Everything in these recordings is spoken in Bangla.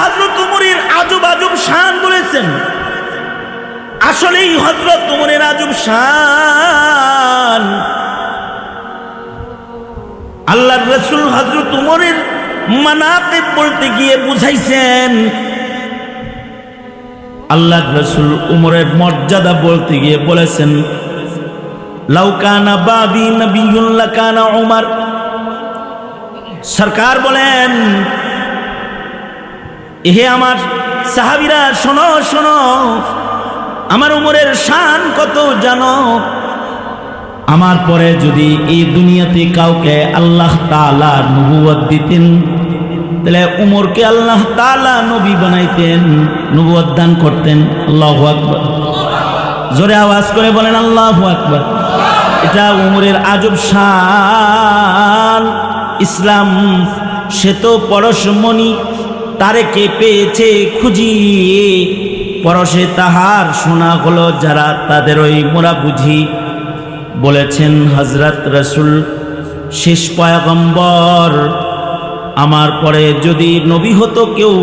হযরত উমরের আজব আজব শান বলেছেন। আসলেই হযরত উমরের আজব শান। আল্লাহর রাসূল হযরত উমরের মানাকিব বলতে গিয়ে বুঝাইছেন, আল্লাহর রাসূল উমরের মর্যাদা বলতে গিয়ে বলেছেন, লাউ কানা বাদি নবিয়্যুন লাকানা উমর। সরকার বলেন, হে আমার সাহাবীরা শোনো শোনো, আমার উমরের শান কত জানো? আমার পরে যদি এই দুনিয়াতে কাউকে আল্লাহ তাআলা নবুয়ত দিতেন, তাহলে উমরকে আল্লাহ তাআলা নবী বানাইতেন, নবুয়ত দান করতেন। আল্লাহু আকবার। জোরে আওয়াজ করে বলেন আল্লাহু আকবার। এটা উমরের আজব শান। ইসলাম সে তো পরশমণি, তারে কে পেয়েছে খুঁজিয়ে, পরশে তাহার শোনা হলো যারা, তাদের ওই মোরা বুঝি। বলেছেন হযরত রাসূল শেষ পয়গম্বর, আমার পরে যদি নবী হতো কেউ,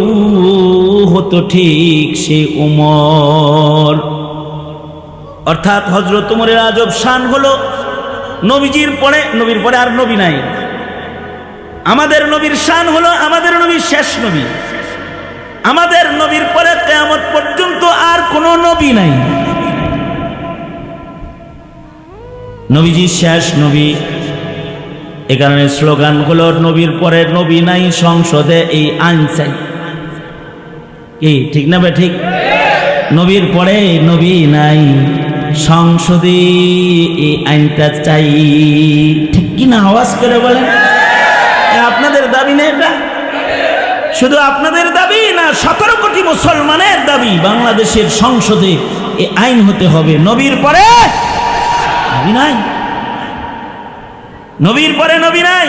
হতো ঠিক সে উমর। অর্থাৎ হযরত উমরের আজব শান হলো নবীর পরে আর নবী নাই। আমাদের নবীর শান হলো আমাদের নবী শেষ নবী। আমাদের নবীর পরে কিয়ামত পর্যন্ত আর কোনো নবী নাই। নবীজি শেষ নবী। এ কারণে স্লোগান হলো নবীর পরে নবী নাই, সংসদে এই আইন চাই। কি ঠিক না বে ঠিক? নবীর পরে নবী নাই, সংসদে এই আইনটা চাই। ঠিক কি না? আওয়াজ করে বলেন। আপনাদের দাবি না এটা? শুধু আপনাদের দাবি না, 17 কোটি মুসলমানের দাবি, বাংলাদেশের সংসদে এই আইন হতে হবে, নবীর পরে নবী নাই, নবীর পরে নবী নাই।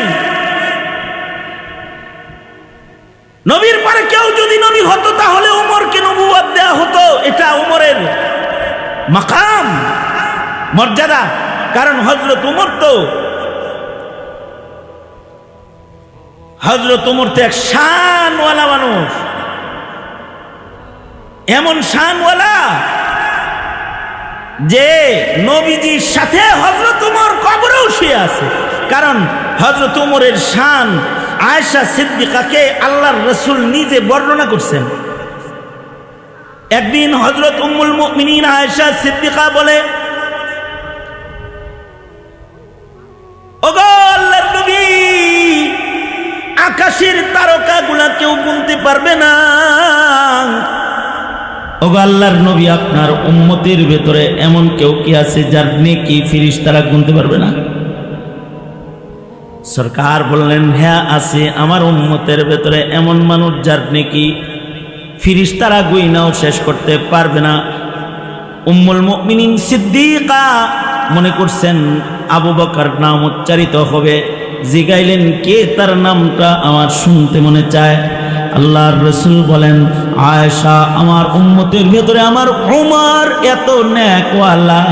নবীর পরে কেউ যদি নবী হতো তাহলে উমরকে নবুয়ত দেয়া হতো। এটা উমরের মাকাম, মর্যাদা। কারণ হযরত উমর তো এক শানওয়ালা মানুষ, এমন শানওয়ালা যে নবীজির সাথে হযরত উমর কবরেও শুয়ে আছে। কারণ হযরত উমরের শান আয়েশা সিদ্দিকাকে আল্লাহর রাসূল নিজে বর্ণনা করছেন। একদিন হযরত উম্মুল মুমিনিন আয়েশা সিদ্দিকা বলে, ওগো আল্লাহর নবী, আকাশের তারকাগুলা কেউ গুনতে পারবে না। ওগো আল্লাহর নবী, আপনার উম্মতের ভেতরে এমন কেউ কি আছে যার নেকি ফেরেশতারা গুনতে পারবে না? সরকার বললেন, হ্যাঁ আছে, আমার উম্মতের ভেতরে এমন মানুষ যার নেকি ফেরেশতারা গুইনাও শেষ করতে পারবে না। উম্মুল মুমিনিন সিদ্দিকা মনে করছেন আবু বকর নাম উচ্চারিত হবে, জিগাইলেন কে তার নামটা আমার শুনতে মনে চায়। আল্লাহর রাসূল বলেন, আয়েশা, আমার উম্মতের ভেতরে আমার উমর এত নেকওয়ালা,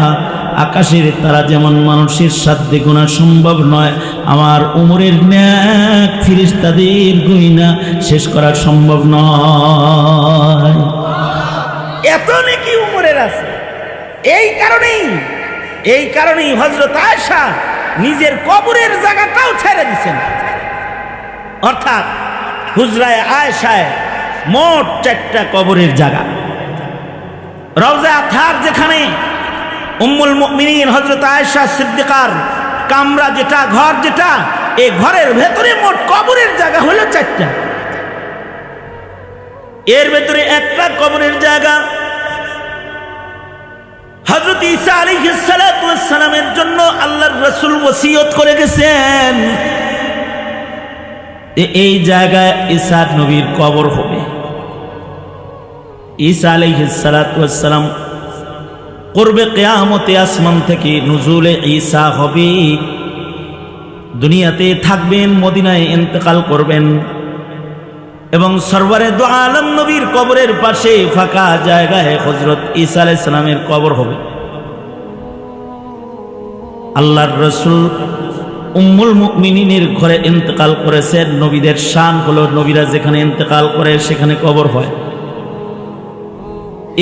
আকাশের তারা যেমন মানুষের সাধ্যে গোনা সম্ভব নয়, আমার উমরের নেক ফেরেশতাদের গুইনা শেষ করা সম্ভব নয়। এত নেকি উমরের আছে। এই কারণেই হযরত আয়েশা নিজের কবরের জায়গাটাও ছেড়ে দিয়েছেন। অর্থাৎ হুজরায়ে আয়েশায় মোট 4টা কবরের জায়গা। রওজা আতহার যেখানে উম্মুল মুমিনিন হযরত আয়েশা সিদ্দিকার কামরা যেটা, ঘর যেটা, এই ঘরের ভেতরে মোট কবরের জায়গা হলো 4টা। এর ভেতরে একটা কবরের জায়গা হযরত ঈসা আলাইহিস সালাতু ওয়াস সালামের জন্য আল্লাহর রাসূল ওসিয়ত করে গেছেন, এই জায়গায় ঈসা নবীর কবর হবে। ঈসা আলাইহিস সালাতু ওয়াস সালাম করবে কিয়ামতে আসমান থেকে নুজুলে ঈসা হবে, দুনিয়াতে থাকবেন, মদিনায় ইন্তেকাল করবেন এবং সরওয়ারে দু আলম নবীর কবরের পাশে ফাঁকা জায়গায় হযরত ঈসা আলাইহিস সালামের কবর হবে। আল্লাহর রাসূল উম্মুল মুমিনিনের ঘরে ইন্তেকাল করেছেন। নবীদের শান হলো নবীরা যেখানে ইন্তেকাল করে সেখানে কবর হয়।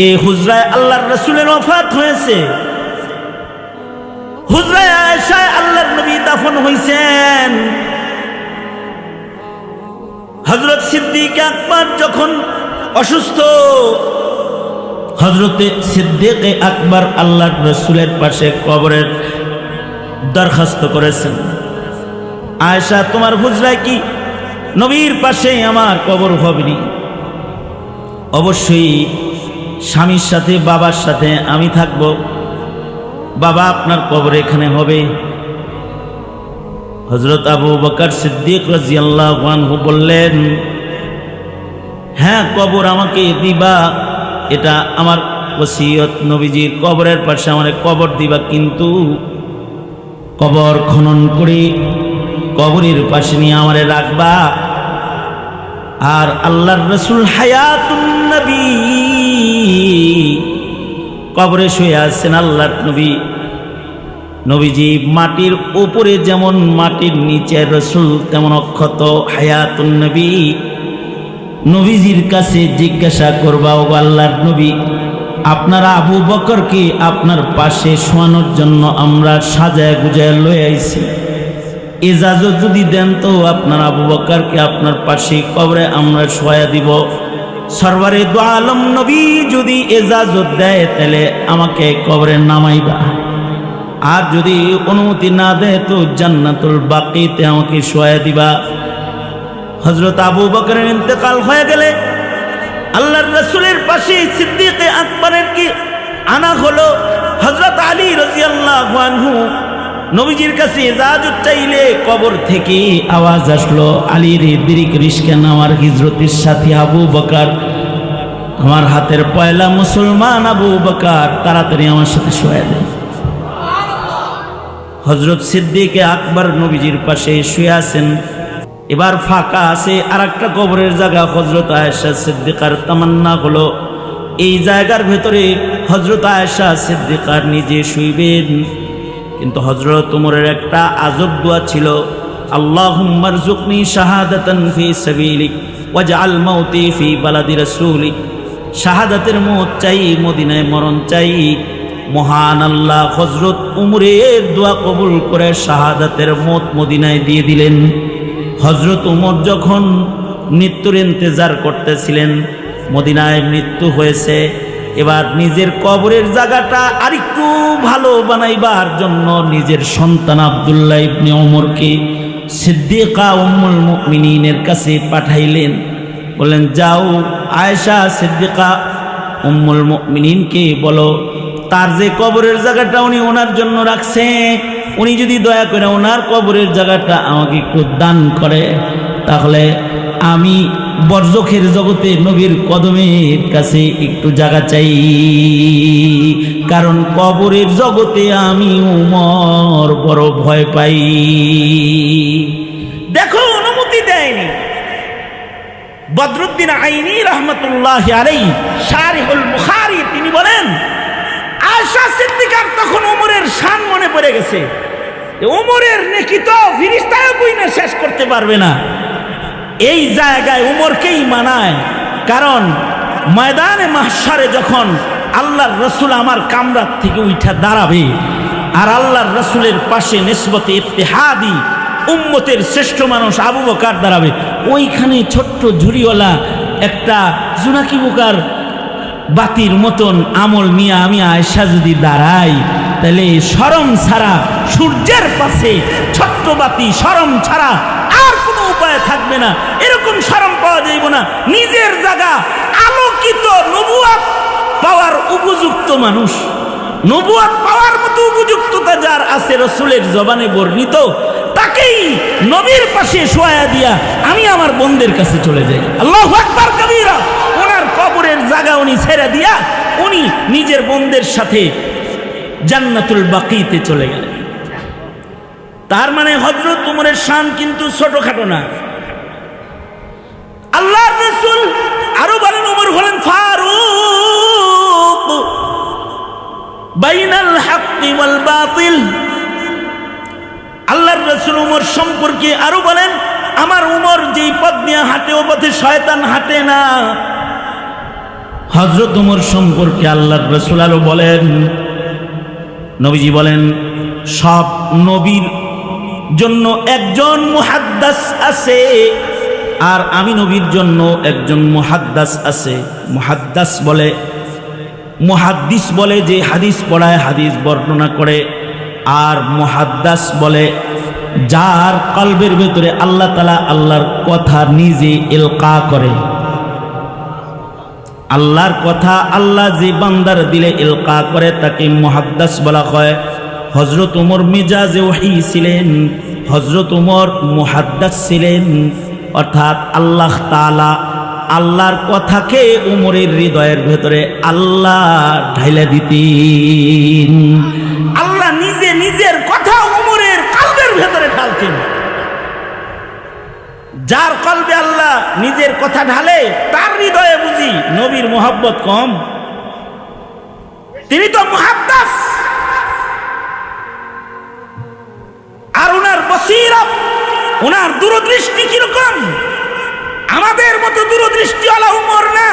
এই হুজরায় আল্লাহর রাসূলের ওফাত হয়েছে, হুজরায় আয়েশায় আল্লাহর নবী দাফন হইছেন। হযরত সিদ্দিক আকবর যখন অসুস্থ, হযরত সিদ্দিক আকবর আল্লাহর রাসূলের পাশে কবরের দরখাস্ত করেছেন, আয়েশা তোমার হুজরায় কি নবীর পাশে আমার কবর হবে নি? অবশ্যই স্বামীর সাথে বাবার সাথে আমি থাকব, বাবা আপনার কবর এখানে হবে। হযরত আবু বকর সিদ্দিক রাদিয়াল্লাহু আনহু বললেন, হ্যাঁ কবর আমাকে দিবা, এটা আমার ওসিয়ত, নবীজির কবরের পাশে আমার কবর দিবা, কিন্তু কবর খনন করে কবরের পাশে নিয়ে আমারে রাখবা। আর আল্লাহর রাসূল হায়াতুন নবী কবরে শুয়ে আছেন আল্লাহর নবী, নবীজি মাটির উপরে যেমন মাটির নিচে রাসূল তেমন অক্ষত হায়াতুন নবী। নবীজির কাছে জিজ্ঞাসা করবা, ও আল্লাহর নবী আপনারা আবু বকরকে আপনার পাশে শোয়ানোর জন্য আমরা সাজায় গুজায় লয়ে আইছি, ইজাজত যদি দেন তো আপনার আবু বকরকে আপনার পাশে কবরে আমরা শোয়া দিব। সরওয়ারে দু আলম নবী যদি ইজাজত দেয় তাহলে আমাকে কবরে নামাইবা, আর যদি অনুমতি না দেয় তো জান্নাতুল বাকিতে আমাকে শোয়া দিবা। হযরত আবু বকরের ইন্তেকাল হয়ে গেলে আল্লাহর রাসূলের পাশে সিদ্দিক আকবরের কি আনা হলো। হযরত আলী রাদিয়াল্লাহু আনহু নবীজির কাছে ইজাজত চাইলে কবর থেকে আওয়াজ আসলো, আলী রে দেরি করিস কেন, আমার হিজরতের সাথী আবু বকর, আমার হাতের পয়লা মুসলমান আবু বকর, তাড়াতাড়ি আমার সাথে শোয়া দে। হযরত সিদ্দিক আকবর নবীজির পাশে শুয়ে আছেন, এবার ফাঁকা আছে আর একটা কবরের জায়গা। হযরত আয়েশা সিদ্দিকার তামান্না হলো এই জায়গার ভেতরে হযরত আয়েশা সিদ্দিকার নিজে শুইবেন, কিন্তু হযরত ওমরের একটা আজব দোয়া ছিল, আল্লাহুম্মা রযুকনি শাহাদাতান ফি সাবিলিক ওয়াজআল মাউতি ফি বালাদি রাসূলিক। শাহাদাতের মওত চাই, মদিনায় মরণ চাই। মহান আল্লাহ হযরত ওমরের দোয়া কবুল করে শাহাদাতের মওত মদিনায় দিয়ে দিলেন। হযরত ওমর যখন মৃত্যুর ইন্তজার করতেছিলেন, মদিনায় মৃত্যু হয়েছে, এবার নিজের কবরের জায়গাটা আরেকটু ভালো বানাইবার জন্য নিজের সন্তান আব্দুল্লাহ ইবনে ওমরকে সিদ্দিকা উম্মুল মুমিনিনের কাছে পাঠাইলেন, বললেন যাও আয়েশা সিদ্দিকা উম্মুল মুমিনিনকে বলো তার যে কবরের জায়গাটা উনি ওনার জন্য রাখছে, উনি যদি দয়া করে ওনার কবরের জায়গাটা আমাকে একটু দান করে, তাহলে আমি বরজখের জগতে নবীর কদমের কাছে একটু জায়গা চাই, কারণ কবরের জগতে আমি উমর বড় ভয় পাই। দেখো অনুমতি দেয়নি। বদরুদ্দিন আইনি রহমতুল্লাহি আলাইহি শারিহুল বুখারী তিনি বলেন, আয়েশা সিদ্দিকার তখন ওমরের শান মনে পড়ে গেছে। ওমরের নেকি তো ফেরেশতাও কইনা শেষ করতে পারবে না। এই জায়গায় উমরকেই মানায়, কারণ ময়দানে মাহশারে যখন আল্লাহর রাসূল আমার কামরাত থেকে উঠা দাঁড়াবে আর আল্লাহর রাসূলের পাশে নিসবতে ইত্তেহাদি উম্মতের শ্রেষ্ঠ মানুষ আবু বকর দাঁড়াবে, ওইখানে ছোট্ট ঝুড়িওয়ালা একটা জোনাকি বোকার বাতির মতন আমল নিয়ে আমি আয়েশা যদি দাঁড়াই, তাহলে শরম ছাড়া সূর্যের পাশে ছোট্ট বাতি শরম ছাড়া আর কোনো উপায় থাকবে না। এরকম শরম পাওয়া যাইব না। নিজের জায়গা আলোকিত নবুয়ত পাওয়ার উপযুক্ত মানুষ, নবুয়ত পাওয়ার মতো উপযুক্ততা যার আছে রাসূলের জবানে বর্ণিত, তাকেই নবীর পাশে শোয়া দিয়া আমি আমার বোনদের কাছে চলে যাই। আল্লাহু আকবার কবীরা। ওনার কবরের জায়গা উনি ছেড়ে দিয়া উনি নিজের বোনদের সাথে জান্নাতুল বাকিতে চলে গেলেন। তার মানে হযরত ওমরের শান কিন্তু ছোটখাটো না। আল্লাহর রাসূল আরো বলেন, ওমর হলেন ফারুক বাইনাল হক ওয়াল বাতিল। আল্লাহর রাসূল উমর সম্পর্কে আরো বলেন, আমার উমর যেই পথ নিয়ে হাঁটে ও পথে শয়তান হাঁটে না। হযরত উমর সম্পর্কে আল্লাহর রাসূল আরো বলেন, নবীজি বলেন, সব নবীর জন্য একজন মুহাদ্দিস আছে, আর আমি নবীর জন্য একজন মুহাদ্দিস আছে। মুহাদ্দিস বলে যে হাদিস পড়ায়, হাদিস বর্ণনা করে, আর মুহাদ্দিস বলে যার কলবের ভেতরে আল্লাহ তাআলা আল্লাহর কথা নিজে ইলকা করে। আল্লাহর কথা আল্লাহ যে বান্দার দিলে ইলকা করে তাকে মুহাদ্দিস বলা হয়। হযরত উমর মিজাজে ওহী ছিলেন, হযরত উমর মুহাদ্দিস ছিলেন, অর্থাৎ আল্লাহ তাআলা আল্লাহর কথাকে উমরের হৃদয়ের ভেতরে আল্লাহ ঢাইলা দিতেন। আল্লাহ নিজে নিজের কথা উমরের কলবের ভেতরে ঢালতেন। যার কলবে আল্লাহ নিজের কথা ঢালে তার হৃদয়ে বুঝি নবীর মোহাব্বত কম? তিনি তো মুহাদ্দিস। আর উনার বসীরত, উনার দূরদৃষ্টি কিরকম? আমাদের মতো দূরদৃষ্টিওয়ালা উমর না।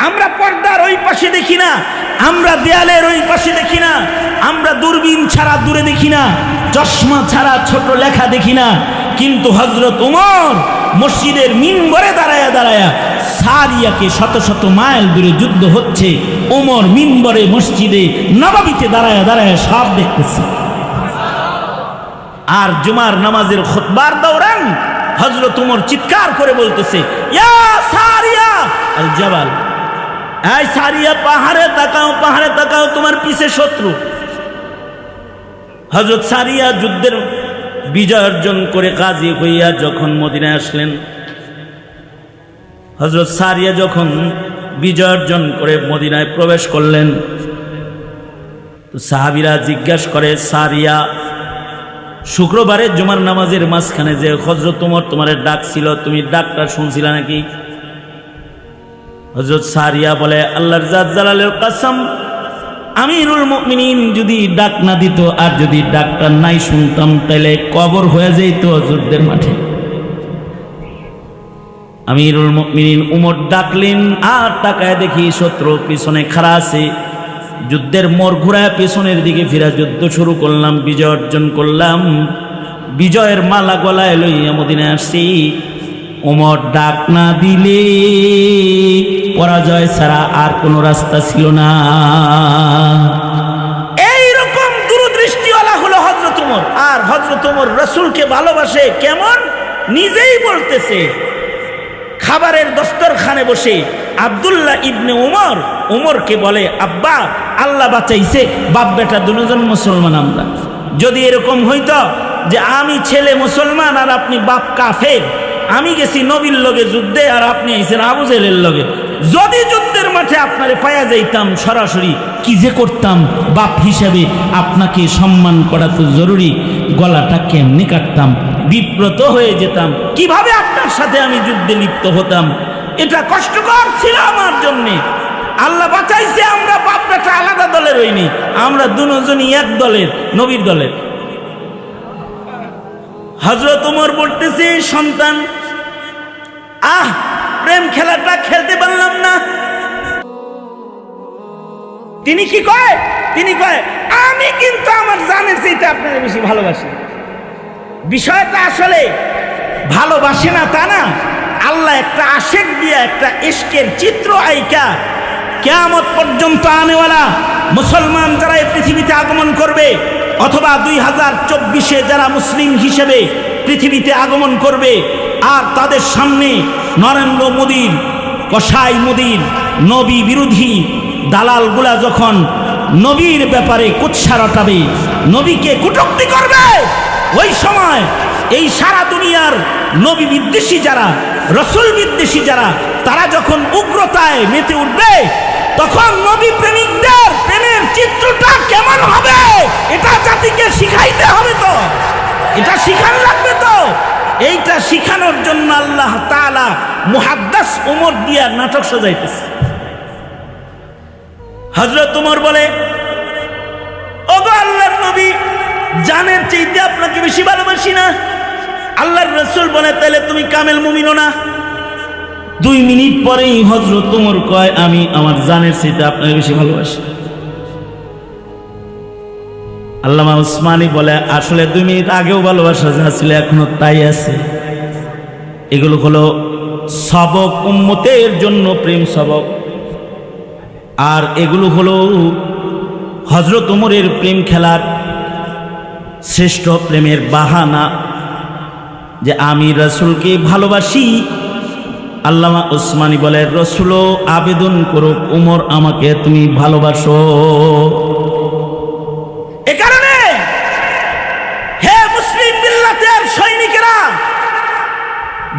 আমরা পর্দার ওই পাশে দেখি না, আমরা দেয়ালের ওই পাশে দেখি না, আমরা দূরবীন ছাড়া দূরে দেখি না, চশমা ছাড়া ছোট লেখা দেখি না। কিন্তু হযরত উমর মসজিদের মিম্বরে দাঁড়ায়া দাঁড়ায়া, সারিয়াকে শত শত মাইল দূরে যুদ্ধ হচ্ছে, উমর মিম্বরে মসজিদে নববীতে দাঁড়ায়া দাঁড়ায়া সব দেখতেছে। আর জুমার নামাজের খুতবার দৌরান হযরত উমর চিৎকার করে বলতেছে, ইয়া সারিয়া আল জাবাল, এই সারিয়া পাহাড়ে তাকাও, পাহাড়ে তাকাও, তোমার পিছে শত্রু। হযরত সারিয়া যুদ্ধের বিজয় অর্জন করে গাজী হইয়া যখন মদিনায় আসলেন, হযরত সারিয়া যখন বিজয় অর্জন করে মদিনায় প্রবেশ করলেন, তো সাহাবীরা জিজ্ঞাসা করে, সারিয়া, শুক্রবারে জুমার নামাজের মাঝখানে যে হযরত উমর তোমার ডাক ছিল, তুমি ডাকটা শুনছিলা নাকি? হযরত সারিয়া বলে, আল্লাহর জাত জালালের কসম, আমিরুল মুমিনিন যদি ডাক না দিত, আর যদি ডাকটা নাই শুনতাম, তাহলে কবর হয়ে যেত যুদ্ধের মাঠে। আমিরুল মুমিনিন উমর ডাকলেন, আর তাকায় দেখি শত্রু পিছনে খাড়া আছে। যুদ্ধের মোড় ঘুরায় পেছনের দিকে ফিরা যুদ্ধ শুরু করলাম, বিজয় অর্জন করলাম, বিজয়ের মালা গলায় লইয়া মদিনায় আসছি। ওমর ডাক না দিলে পরাজয় ছাড়া আর কোনো রাস্তা ছিল না। এইরকম দূরদৃষ্টিওয়ালা হলো হযরত উমর। আর হযরত উমর রাসূলকে ভালোবাসে কেমন? নিজেই বলতেছে, খাবারের দস্তরখানে বসে আব্দুল্লাহ ইবনে উমর উমরকে বলে, আব্বা, আল্লাহ বাঁচাইছে, বাপ বেটা দুজন মুসলমান আমরা। যদি এরকম হইতো যে আমি ছেলে মুসলমান আর আপনি বাপ কাফের, আমি গেছি নবীর লগে যুদ্ধে আর আপনি আইছেন আবু জেহেলের লগে, যদি যুদ্ধের মাঠে আপনারে পায়া যাইতাম সরাসরি, কি যে করতাম বাপ হিসাবে? আপনাকে সম্মান করা তো জরুরি, গলাটা কেমনি কাটতাম, বিব্রত হয়ে যেতাম, কিভাবে আপনার সাথে আমি যুদ্ধে লিপ্ত হতাম? এটা কষ্টকর ছিল আমার জন্যে। আল্লাহ বাঁচাইছে, আমরা বাপ বেটা আলাদা দলের হইনি, আমরা দুজনই এক দলের, নবীর দলের। হযরত উমর বলতেছে, সন্তান, প্রেম খেলাটা খেলতে পারলাম না। তিনি কি কয়? তিনি কয়, আমি কিন্তু আমার জানের চাইতে আপনাকে বেশি ভালোবাসি। বিষয়টা আসলে ভালোবাসে না তা না, আল্লাহ একটা আশেক দিয়া একটা ইশকের চিত্র আইকা কিয়ামত পর্যন্ত আনেওয়ালা মুসলমান যারা এই পৃথিবীতে আগমন করবে, অথবা 2024-এ যারা মুসলিম হিসেবে পৃথিবীতে আগমন করবে, আর তাদের সামনে নরেন্দ্র মোদীর, কসাই মোদীর নবী বিরোধী দালালগুলা যখন নবীর ব্যাপারে কুৎসা রটাবে, নবীকে কটূক্তি করবে, ওই সময় এই সারা দুনিয়ার নবী বিদ্বেষী যারা, রসুল বিদ্বেষী যারা, তারা যখন উগ্রতায় মেতে উঠবে, তখন নবী প্রেমিকদের প্রেমের চিত্রটা কেমন হবে এটা জাতিকে শিখাইতে হবে। তো এটা শিখান লাগবে। তো এইটা শিখানোর জন্য আল্লাহ তাআলা মুহাদ্দিস উমর দিয়া নাটক সাজাইতেছে। হযরত উমর বলে, ওগো আল্লাহর নবী, জানের চাইতে আপনাকে বেশি ভালোবাসি না? আল্লাহর রাসূল বলে তাহলে তুমি কামেল মুমিনও না। 2 মিনিট পরেই হযরত ওমর কয় আমি আমার জানের চাইতে আপনাকে বেশি ভালোবাসি। আল্লামা উসমানী বলে আসলে 2 মিনিট আগেও ভালোবাসা যা ছিল এখনো তাই আছে। এগুলো হলো সবক, উম্মতের জন্য প্রেম সবক। আর এগুলো হলো হযরত ওমরের প্রেম খেলার শ্রেষ্ঠ প্রেমের বাহানা, যে আমি রাসূলকে ভালোবাসি। আল্লামা উসমানী বলে রাসূলও আবেদন করুক, ওমর আমাকে তুমি ভালোবাসো। এ কারণে হে মুসলিম মিল্লাতের সৈনিকেরা,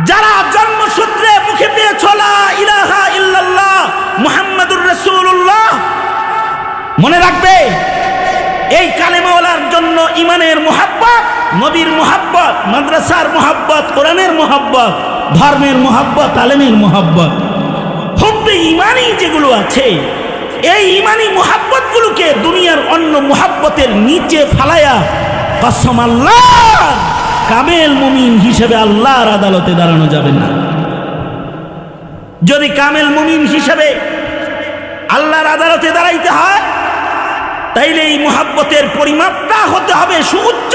যারা জন্মসূত্রে মুখে পেয়েছ লা ইলাহা ইল্লাল্লাহ মুহাম্মাদুর রাসূলুল্লাহ, মনে রাখবে এই কালেমাওয়ালার জন্য ইমানের মুহাব্বত, নবীর মুহাব্বত, মাদ্রাসার মুহাব্বত, কোরআনের মুহাব্বত, ধর্মের মুহাব্বত, আলেমের মুহাব্বত, হুব্বে ইমানি যেগুলো আছে, এই ইমানি মুহাব্বতগুলোকে দুনিয়ার অন্য মুহাব্বতের নিচে ফালায়া কসম আল্লাহ কামেল মুমিন হিসেবে আল্লাহর আদালতে দাঁড়ানো যাবে না। যদি কামেল মুমিন হিসেবে আল্লাহর আদালতে দাঁড়াইতে হয়, তাইলে এই মুহাব্বতের পরিমাপটা হতে হবে সুউচ্চ,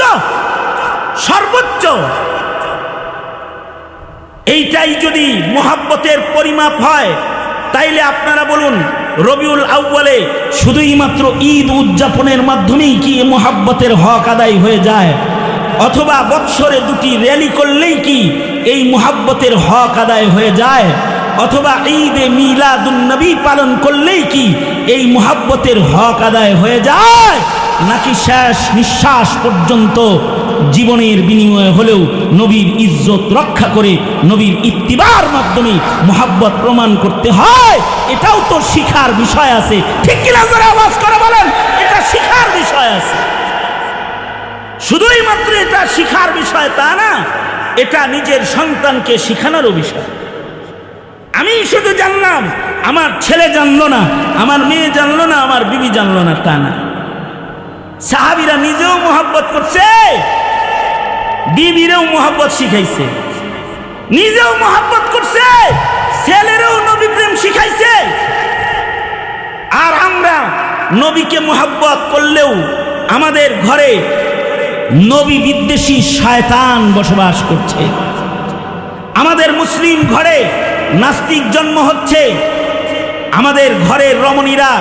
সর্বোচ্চ। এইটাই যদি মুহাব্বতের পরিমাপ হয়, তাইলে আপনারা বলুন রবিউল আউয়ালে শুধুই মাত্র ঈদ উদযাপনের মাধ্যমেই কি মুহাব্বতের হক আদায় হয়ে যায়? অথবা বৎসরে 2টি র্যালি করলেই কি এই মুহাব্বতের হক আদায় হয়ে যায়? অথবা ঈদে মিলাদুন নবী পালন করলেই কি এই মুহাব্বতের হক আদায় হয়ে যায়? নাকি শেষ নিঃশ্বাস পর্যন্ত জীবনের বিনিময়ে হলেও নবীর ইজ্জত রক্ষা করে নবীর ইত্তিবার মাধ্যমে মুহাব্বত প্রমাণ করতে হয়? এটাও তো শিখার বিষয় আছে, ঠিক কিনা? যারা আওয়াজ করে বলেন এটা শিখার বিষয় আছে। শুধুই মাত্র এটা শিখার বিষয় তা না, এটা নিজের সন্তানকে শিখানোরও বিষয়। আমি শুধু জানলাম, আমার ছেলে জানলো না, আমার মেয়ে জানলো না, আমার বিবি জানলো না, তা না। সাহাবীরা নিজেও মুহাব্বত করছে, বিবিরেও মুহাব্বত শিখাইছে, নিজেও মুহাব্বত করছে, ছেলেরও নবী প্রেম শিখাইছে। আর আমরা নবীকে মুহাব্বত করলেও আমাদের ঘরে নবী বিদ্বেষী শয়তান বসবাস করছে। আমাদের মুসলিম ঘরে নাস্তিক জন্ম হচ্ছে, আমাদের ঘরের রমণীরা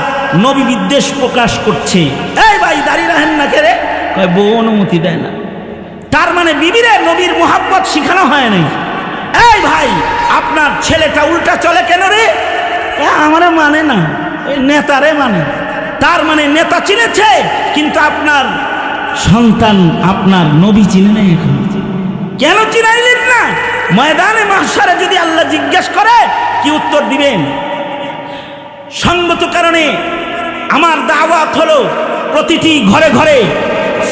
নবী বিদ্বেষ প্রকাশ করছে। এই ভাই দাঁড়িয়ে রাখেন না কে রে, বউ অনুমতি দেয় না। তার মানে বিবিরে নবীর মুহাব্বত শিখানো হয় নাই। এই ভাই আপনার ছেলেটা উল্টা চলে কেন রে? আমারে মানে না, ওই নেতারে মানে। তার মানে নেতা চিনেছে, কিন্তু আপনার সন্তান আপনার নবী চিনে নাই। এখন কেন চিনাইলেন না? ময়দানে মাহশারে যদি আল্লাহ জিজ্ঞেস করে কি উত্তর দিবেন? সঙ্গত কারণে আমার দাওয়াত হলো প্রতিটি ঘরে ঘরে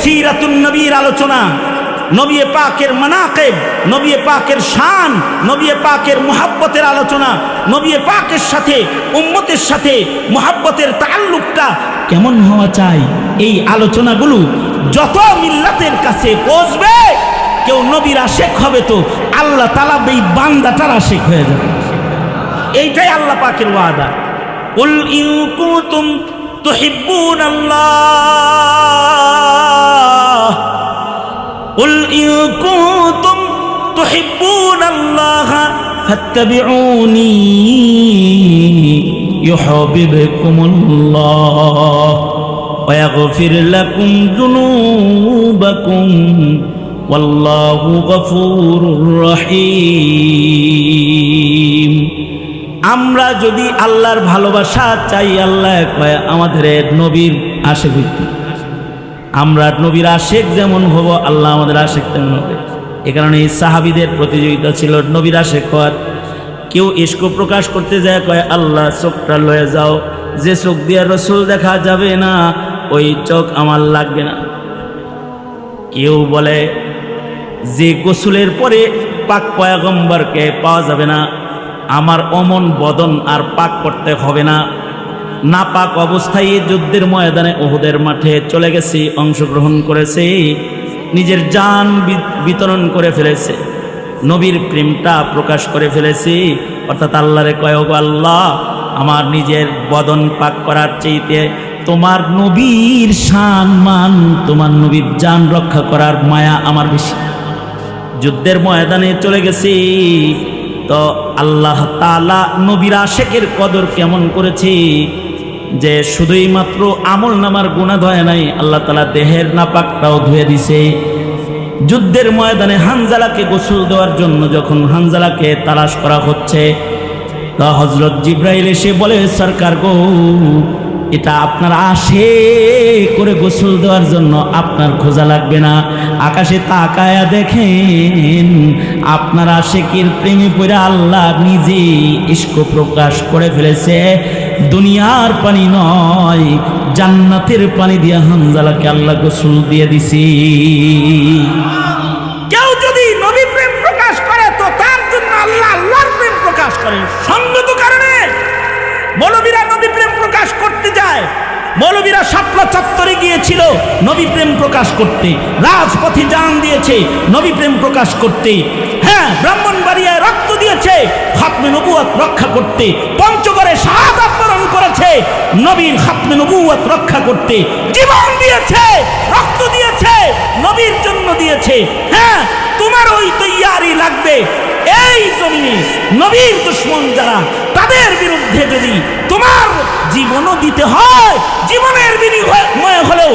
সিরাতুন নবীর আলোচনা, নবী পাকের মানাকিব, নবী পাকের শান, নবী পাকের মুহাব্বতের আলোচনা, নবী পাকের সাথে উম্মতের সাথে মুহাব্বতের তাআল্লুকটা কেমন হওয়া চাই। এই আলোচনাগুলো যত মিল্লাতের কাছে পৌঁছবে, কেউ নবীর আশেক হবে তো আল্লাহ তাআলা এই বান্দাটার আশেক হয়ে যাবে। এইটাই আল্লাহ পাকের ওয়াদা। কুল ইন কুনতুম তুহিব্বুনাল্লাহ, কুল ইন কুনতুম তুহিব্বুনাল্লাহ ফাত্তাবিউনি ইউহিব্বুকুমুল্লাহ ওয়া ইয়াগফির লাকুম যুনুবাকুম ওয়াল্লাহু গফুরুর রহিম। আমরা যদি আল্লাহর ভালোবাসা চাই, আল্লাহ কয় আমাদের নবীর আশেক হইতে। আমরা নবীর আশেক যেমন হব, আল্লাহ আমাদের আশেক তেমন হবে। এ কারণে এই সাহাবীদের প্রতিযোগিতা ছিল নবীর আশেক হওয়ার। কেউ ইশক প্রকাশ করতে যায়, কয় আল্লাহ চোখটা লয়ে যাও, যে চোখ দিয়ে রসুল দেখা যাবে না ওই চোখ আমার লাগবে না। কেউ বলে যে গোসলের পরে পাক পয়গম্বরকে পাওয়া যাবে না, আমার অমন বদন আর পাক করতে হবে না। নাপাক অবস্থায় যুদ্ধের ময়দানে উহুদের মাঠে চলে গেছি, অংশগ্রহণ করেছে, নিজের জান বিতরণ করে ফেলেছে, নবীর প্রেমটা প্রকাশ করে ফেলেছি। অর্থাৎ আল্লাহরে কয়, ওগো আল্লাহ, আমার নিজের বদন পাক করার চাইতে তোমার নবীর শান মান, তোমার নবীর জান রক্ষা করার মায়া আমার বেশি। যুদ্ধের ময়দানে চলে গেছি তো আল্লাহ তাআলা নবীর আশেকের কদর কেমন করেছে যে শুধুই মাত্র আমল নামার গুনাহ ধোয় নাই, আল্লাহ তাআলা দেহের নাপাকটাও ধুয়ে দিছে। যুদ্ধের ময়দানে হানজালাকে গোসল দেওয়ার জন্য যখন হানজালাকে তালাশ করা হচ্ছে, তো হযরত জিবরাইল এসে বলে, সরকার গো, এটা আপনার আশে করে গোসল দেওয়ার জন্য আপনার খোঁজা লাগবে না, আকাশে তাকায়া দেখেন আপনার আশেকের প্রেমে পড়ে আল্লাহ নিজে ইশক প্রকাশ করে ফেলেছে। দুনিয়ার পানি নয়, জান্নাতের পানি দিয়ে হানজালাকে আল্লাহ গোসল দিয়ে দিছি। কেউ যদি নবী প্রেম প্রকাশ করে তো তার জন্য আল্লাহ আল্লাহর প্রেম প্রকাশ করে। সঙ্গত কারণে মৌলবীরা নবী প্রেম প্রকাশ করতে যায়, মৌলবীরা শাপলা চত্বরে গিয়েছিল নবী প্রেম প্রকাশ করতে, রাজপথে জান দিয়েছে নবী প্রেম প্রকাশ করতে, হ্যাঁ, ব্রাহ্মণবাড়িয়ায় রক্ত দিয়েছে খাতমে নবুয়ত রক্ষা করতে, পঞ্চগড়ে শাহাদাত বরণ করেছে নবীর খাতমে নবুয়ত রক্ষা করতে, জীবন দিয়েছে, রক্ত দিয়েছে, নবীর জন্য দিয়েছে। হ্যাঁ, তোমার ওই তৈয়ারি লাগবে। এই জমিনে নবীর দুশমন যারা, তাদের বিরুদ্ধে যদি তোমার জীবনও দিতে হয়, জীবনের বিনিময় হলেও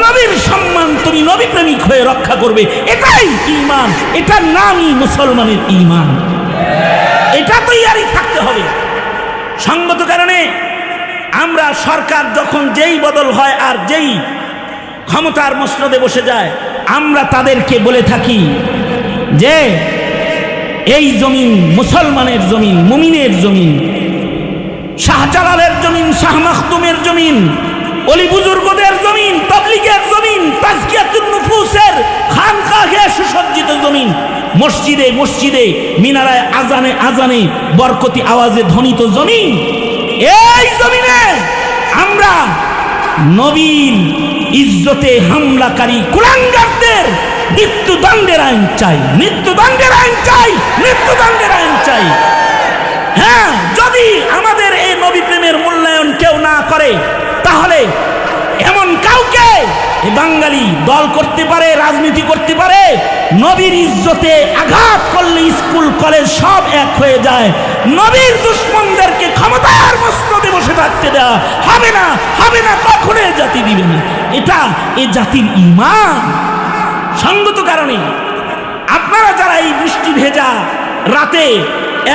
নবীর সম্মান তুমি নবী প্রেমিক হয়ে রক্ষা করবে। এটাই ঈমান, এটার নামই মুসলমানের ঈমান। এটা তৈয়ারি থাকতে হবে। সঙ্গত কারণে আমরা সরকার যখন যেই বদল হয় আর যেই ক্ষমতার মসনদে বসে যায়, আমরা তাদেরকে বলে থাকি যে এই জমিন মুসলমানের জমিন, মুমিনের জমিন, শাহজালালের জমিন, শাহ মাখদুমের জমিন, অলি বুজুর্গদের জমিন, তাবলীগের জমিন, তাজকিয়াতুন নুফুসের খানকাহে সুসজ্জিত জমিন, মসজিদে মসজিদে মিনারায় আজানে আজানে বরকতি আওয়াজে ধ্বনিত জমিন। এই জমিনে আমরা নবীর ইজ্জতে হামলাকারী কুলাঙ্গারদের মৃত্যুদণ্ডের আইন চাই, মৃত্যুদণ্ডের আইন চাই, মৃত্যুদণ্ডের আইন চাই। হ্যাঁ, যদি আমাদের এই নবী প্রেমের মূল্যায়ন কেউ না করে, তাহলে এমন কাউকে বাঙালি দল করতে পারে, রাজনীতি করতে পারে, নবীর ইজ্জতে আঘাত করলে স্কুল কলেজ সব এক হয়ে যায়। নবীর দুশমনদেরকে ক্ষমতার মসনদে বসে থাকতে দেওয়া হবে না, হবে না, কখনো এ জাতি দিবে না। এটা এ জাতির ঈমান। সঙ্গত কারণে আপনারা যারা এই বৃষ্টি ভেজা রাতে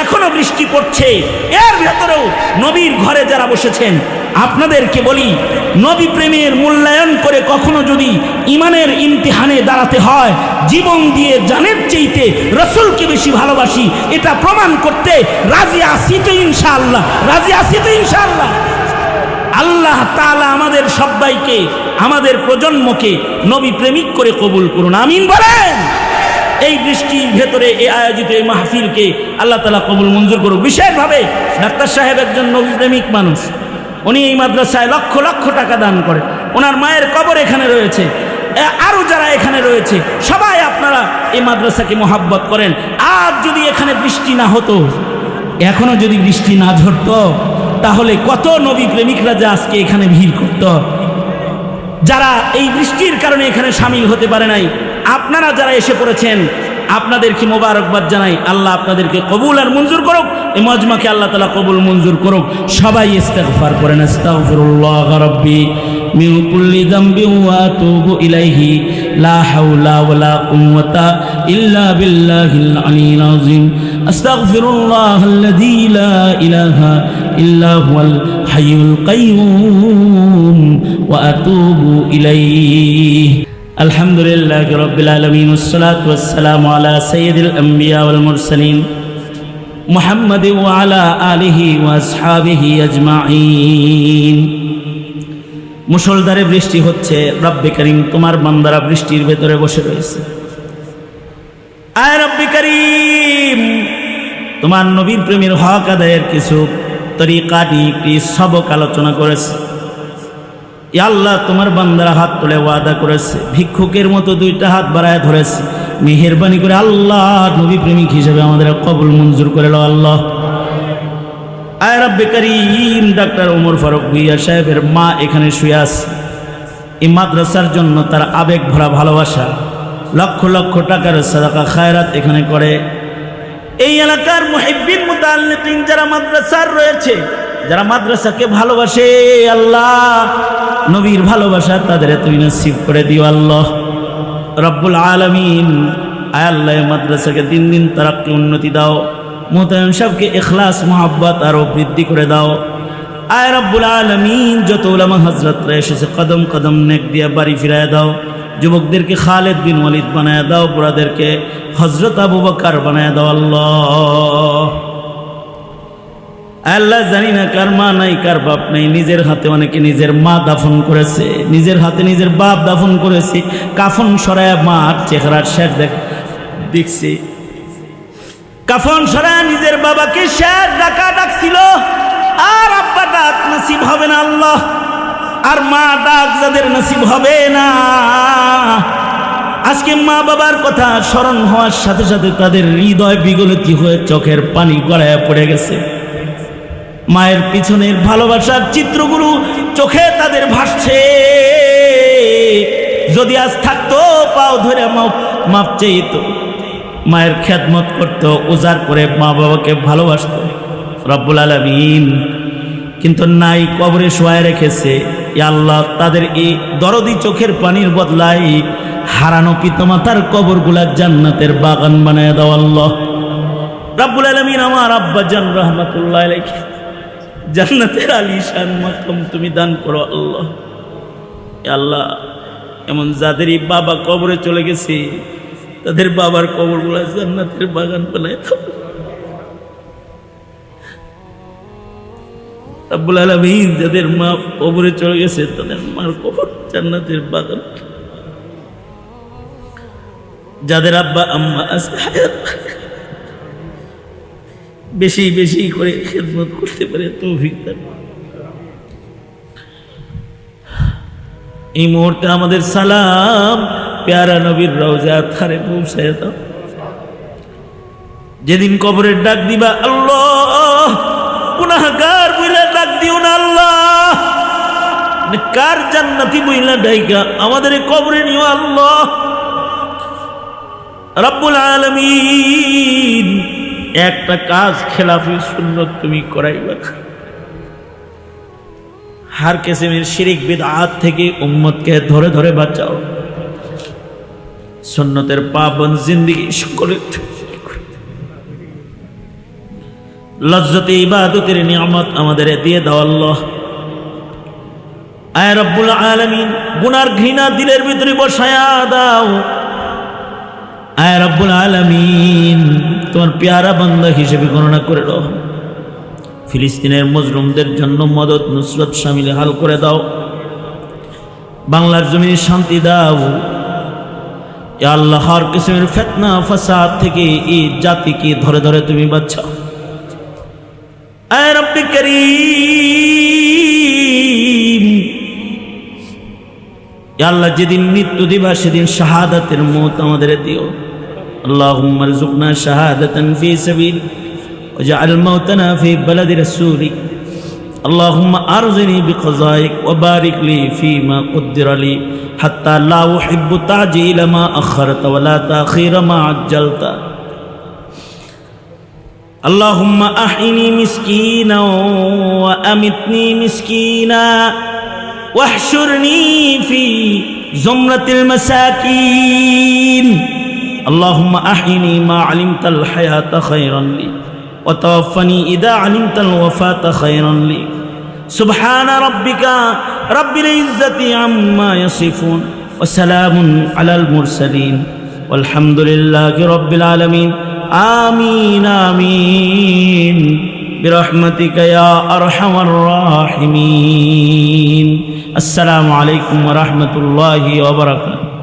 এখনো বৃষ্টি পড়ছে, এর ভেতরেও নবীর ঘরে যারা বসেছেন, আপনাদেরকে বলি, নবী প্রেমের মূল্যায়ন করে কখনো যদি ইমানের ইমতিহানে দাঁড়াতে হয়, জীবন দিয়ে জানের চাইতে রসুলকে বেশি ভালোবাসি, এটা প্রমাণ করতে রাজি আছি তো ইনশাআল্লাহ, রাজি আছি তো ইনশাআল্লাহ। আল্লাহ তাআলা আমাদের সবাইকে, আমাদের প্রজন্মকে নবী প্রেমিক করে কবুল করুন, আমিন বলেন। এই বৃষ্টির ভেতরে এই আয়োজিত এই মাহফিলকে আল্লাহ তাআলা কবুল মঞ্জুর করুক। বিশেষভাবে ডাক্তার সাহেব একজন নবী প্রেমিক মানুষ, উনি এই মাদ্রাসায় লক্ষ লক্ষ টাকা দান করে, ওনার মায়ের কবর এখানে রয়েছে, আরও যারা এখানে রয়েছে সবাই আপনারা এই মাদ্রাসাকে মহাব্বত করেন। আর যদি এখানে বৃষ্টি না হতো, এখনো যদি বৃষ্টি না ঝরতো, তাহলে কত নবী প্রেমিকরা যে আজকে এখানে ভিড় করত। যারা এই বৃষ্টির কারণে এখানে সামিল হতে পারে নাই, আপনারা যারা এসে পড়েছেন, আপনাদেরকে মোবারকবাদ জানাই। আল্লাহ আপনাদেরকে কবুল আর মঞ্জুর করুক, এই মজমাকে আল্লাহ তাআলা কবুল মঞ্জুর করুক। সবাই ইস্তিগফার করেন, আস্তাগফিরুল্লাহ রাব্বি মিন কুল্লি যামবিন ওয়া আতুবু ইলাইহি, লা হাওলা ওয়ালা কুওয়াতা ইল্লা বিল্লাহিল আলিয়্যিল আযীম। আস্তাগফিরুল্লাহাল্লাযী লা ইলাহা ইল্লা হুয়াল হাইয়ুল কাইয়্যুম ওয়া আতুবু ইলাইহি। আলহামদুলিল্লাহি রাব্বিল আলামিন, ওয়াসসালাতু ওয়াসসালামু আলা সাইয়্যিদিল আম্বিয়া ওয়াল মুরসালিন মুহাম্মাদি ওয়া আলা আলিহি ওয়া আসহাবিহি আজমাইন। মুষলধারে বৃষ্টি হচ্ছে, রব্বে করিম তোমার বান্দারা বৃষ্টির ভেতরে বসে রয়েছে। আয় রব্বে করিম, তোমার নবীর প্রেমের হক আদায়ের কিছু তরিকা নিয়ে একটি সবক আলোচনা করেছে। ইয়া আল্লাহ, তোমার বান্দারা হাত তুলে ওয়াদা করেছে, ভিক্ষুকের মতো দুইটা হাত বাড়ায় ধরেছে। মেহেরবানি করে আল্লাহ নবী প্রেমিক হিসেবে আমাদের কবুল মঞ্জুর করে নাও আল্লাহ। আয় রব্বে করিম, ডাক্তার ওমর ফারুক ভুইয়া সাহেবের মা এখানে শুয়ে আছে। এই মাদ্রাসার জন্য তার আবেগ ভরা ভালোবাসা, লক্ষ লক্ষ টাকার সাদাকা খায়রাত এখানে করে। এই এলাকার মুহিব্বিন মুতাআল্লিকিন যারা মাদ্রাসার রয়েছে, যারা মাদ্রাসাকে ভালোবাসে, আল্লাহ নবীর ভালোবাসা তাদের তুমি নসিব করে দিও আল্লাহ রব্বুল আলামিন। আয় আল্লাহ, মাদ্রাসাকে দিন দিন তারাক্কি উন্নতি দাও। মোহতারাম সাহেবকে ইখলাস মোহাব্বত আরো বৃদ্ধি করে দাও। আয় রব্বুল আলামিন, যত উলামা হযরতরা এসেছে কদম কদম নেক দিয়ে বাড়ি ফিরায় দাও। যুবকদেরকে খালিদ বিন ওয়ালিদ বানায় দাও, বুড়াদেরকে হযরত আবু বকর বানায় দাও আল্লাহ। আল্লাহ, জানি না কার মা নাই কার বাপ নাই, নিজের হাতে অনেকে নিজের মা দাফন করেছে, নিজের হাতে নিজের বাপ দাফন করেছে। কাফন সরায় মার চেহারার শেষ দেখছি, কাফন সরায় নিজের বাবাকে শেষ ডাকছিল। আর আব্বা ডাক নসিব হবে না আল্লাহ, আর মা ডাক যাদের নসিব হবে না, আজকে মা বাবার কথা স্মরণ হওয়ার সাথে সাথে তাদের হৃদয় বিগলিত হয়ে চোখের পানি গড়ায় পড়ে গেছে। মায়ের পিছনের ভালোবাসার চিত্রগুলো চোখে তাদের ভাসছে। যদি আজ থাকতো পাও ধরে মাপ চাইত, মায়ের খেদমত করতো, উজাড় করে মা বাবাকে ভালোবাসতো রব্বুল আলামিন, কিন্তু নাই, কবরে শোয়ায় রেখেছে। ইয়া আল্লাহ, তাদের এই দরদি চোখের পানির বদলায় হারানো পিতামাতার কবরগুলা জান্নাতের বাগান বানায় দাও আল্লাহ রব্বুল আলামিন। আমার আব্বা জান রাহমাতুল্লাহ আলাইহি জান্নাতের আলিশান মাকাম তুমি দান করো আল্লাহ। আল্লাহ, এমন যাদেরই বাবা কবরে চলে গেছে, তাদের বাবার কবরগুলা জান্নাতের বাগান বানায় দাও রব্বুল আলামিন। যাদের মা কবরে চলে গেছে, তাদের মার কবর জান্নাতের বাগান। যাদের আব্বা আম্মা আছে হায়াত, বেশি বেশি করে খেদমত করতে পারে তৌফিক দান। এই মুহূর্তে আমাদের সালাম প্যারা নবীর রওজা থারে পৌঁছায় দাও। যেদিন কবরের ডাক দিবা আল্লাহ, গুনাহগার বইলা ডাক দিও না আল্লাহ, কার জান্নাতি বইলা ডাইকা আমাদের কবরে নিও আল্লাহ রব্বুল আলামিন। একটা কাজ খেলাফি সুন্নত তুমি করাইবা, হার কিসমের শিরিক বিদআত থেকে উম্মতকে ধরে ধরে বাঁচাও। সুন্নতের পাবন জিন্দেগি সকলে লজ্জতে ইবাদতের নিয়ামত আমাদের দিয়ে দাও আল্লাহ। আয় রব্বুল আলামিন, গুনার ঘৃণা দিলের ভিতরে বসায়া দাও। আয় রব্বুল আলামিন, তোমার পেয়ারা বান্দা হিসেবে গণনা করে দাও। ফিলিস্তিনের মজলুমদের জন্য মদত নুসরত শামিল হাল করে দাও। বাংলার জমিনে শান্তি দাও। ইয়া আল্লাহ, হর কিসমের ফিতনা ফাসাদ থেকে এই জাতিকে ধরে ধরে তুমি বাঁচাও। আয় রব্বি করিম, ইয়া আল্লাহ, যেদিন মৃত্যু দিবা সেদিন শাহাদাতের মওত আমাদের দিও। اللهم ارزقنا شهادة في سبيلك واجعل موتنا في بلد رسولك. اللهم أرزني بقضائك وبارك لي فيما قدر لي حتى لا أحب تعجيل ما أخرت ولا تأخير ما عجلت. اللهم أحيني مسكينا وأمتني مسكينا واحشرني في زمرة المساكين. اللهم أحيني ما علمت الحياة خيرا لي وتوفني إذا علمت الوفاة خيرا لي. سبحان ربك رب العزة عما يصفون وسلام على المرسلين والحمد لله رب العالمين. آمين آمين برحمتك يا أرحم الراحمين. السلام عليكم ورحمة الله وبركاته.